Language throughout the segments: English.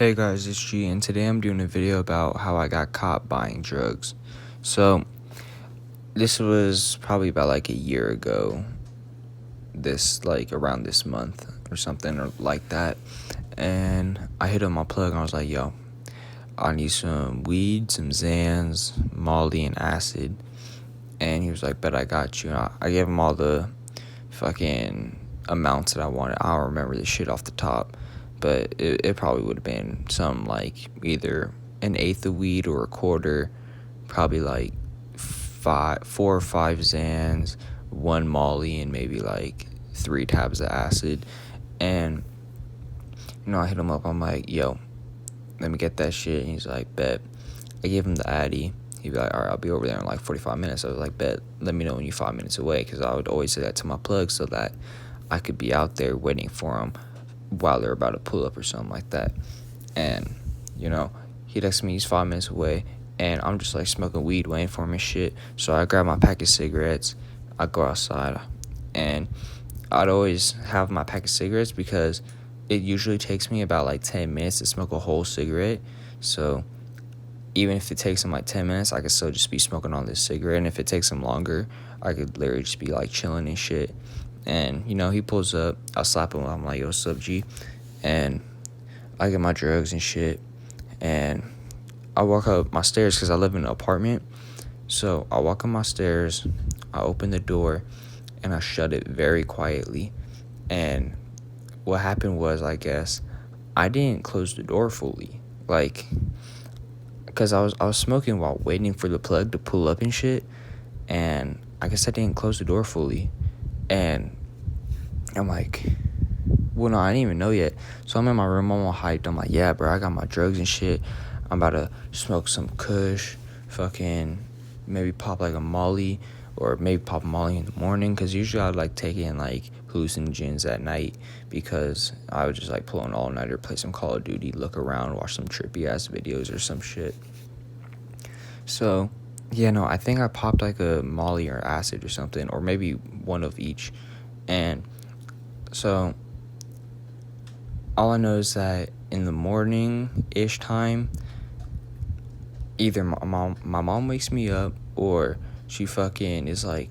Hey guys, it's G, and today I'm doing a video about how I got caught buying drugs. So, this was probably about like a year ago, around this month or something or like that, and I hit up my plug and I was like, yo, I need some weed, some Xans, Molly, and acid. And he was like, bet I got you. And I gave him all the fucking amounts that I wanted. I don't remember the shit off the top, but it probably would have been some like either an eighth of weed or a quarter, probably like 4 or 5 Xans, 1 Molly, and maybe like 3 tabs of acid. And I hit him up. I'm like, yo, let me get that shit. And he's like, bet. I gave him the Addy. He'd be like, all right, I'll be over there in like 45 minutes. I was like, bet, let me know when you're 5 minutes away, because I would always say that to my plug so that I could be out there waiting for him while they're about to pull up or something like that. And, he texts me, he's 5 minutes away, and I'm just like smoking weed, waiting for him and shit. So I grab my pack of cigarettes, I go outside, and I'd always have my pack of cigarettes because it usually takes me about like 10 minutes to smoke a whole cigarette. So even if it takes him like 10 minutes, I could still just be smoking on this cigarette. And if it takes him longer, I could literally just be like chilling and shit. And, he pulls up, I slap him, I'm like, yo, what's up, G? And I get my drugs and shit. And I walk up my stairs because I live in an apartment. So I walk up my stairs, I open the door, and I shut it very quietly. And what happened was, I guess, I didn't close the door fully. Because I was smoking while waiting for the plug to pull up and shit, and I guess I didn't close the door fully, and I'm like, well, no, I didn't even know yet. So I'm in my room, I'm all hyped. I'm like, yeah, bro, I got my drugs and shit. I'm about to smoke some Kush, fucking maybe pop like a Molly, or maybe pop a Molly in the morning, because usually I'd like take in like hallucinogens at night, because I would just like pull an all-nighter, play some Call of Duty, look around, watch some trippy ass videos or some shit. So I think I popped like a Molly or acid or something, or maybe one of each. And so all I know is that in the morning-ish time, either my mom wakes me up, or she fucking is like,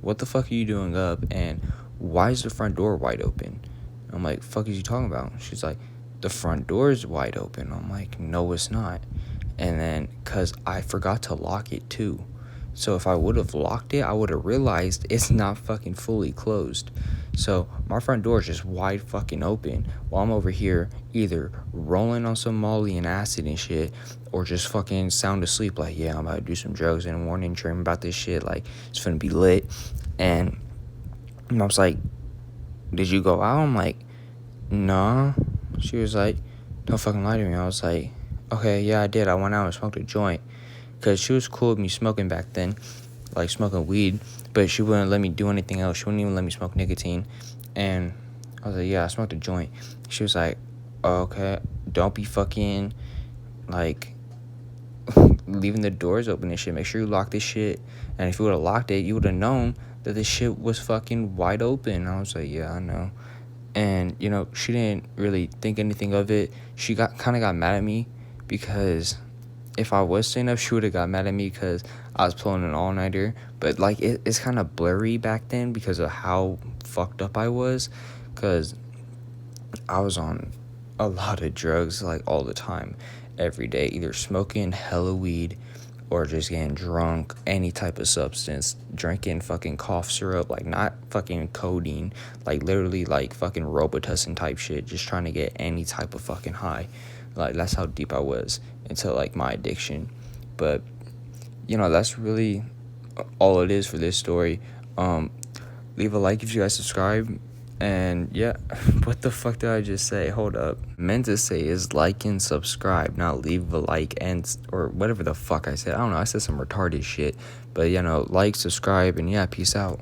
what the fuck are you doing up, and why is the front door wide open? I'm like, fuck is you talking about? She's like, the front door is wide open. I'm like, no, it's not. And then, because I forgot to lock it too. So if I would have locked it, I would have realized it's not fucking fully closed. So my front door is just wide fucking open while I'm over here either rolling on some Molly and acid and shit, or just fucking sound asleep like, yeah, I'm about to do some drugs in the morning, dream about this shit, like it's finna be lit. And Mom's like, did you go out? I'm like, nah. She was like, don't fucking lie to me. I was like, okay, yeah, I did. I went out and smoked a joint, because she was cool with me smoking back then, like smoking weed, but she wouldn't let me do anything else. She wouldn't even let me smoke nicotine. And I was like, yeah, I smoked a joint. She was like, oh, okay, don't be fucking like leaving the doors open and shit. Make sure you lock this shit. And if you would have locked it, you would have known that this shit was fucking wide open. I was like, yeah, I know. And she didn't really think anything of it. She kind of got mad at me, because if I was staying up, she would have got mad at me because I was pulling an all-nighter. But like it's kind of blurry back then because of how fucked up I was, because I was on a lot of drugs like all the time, every day, either smoking hella weed or just getting drunk, any type of substance, drinking fucking cough syrup, like not fucking codeine, like literally like fucking Robitussin type shit, just trying to get any type of fucking high. Like that's how deep I was into like my addiction. But that's really all it is for this story. Leave a like if you guys subscribe. And yeah, what the fuck did I just say? Hold up. Meant to say is like and subscribe, not leave a like and or whatever the fuck I said. I don't know, I said some retarded shit. But like, subscribe, and yeah, peace out.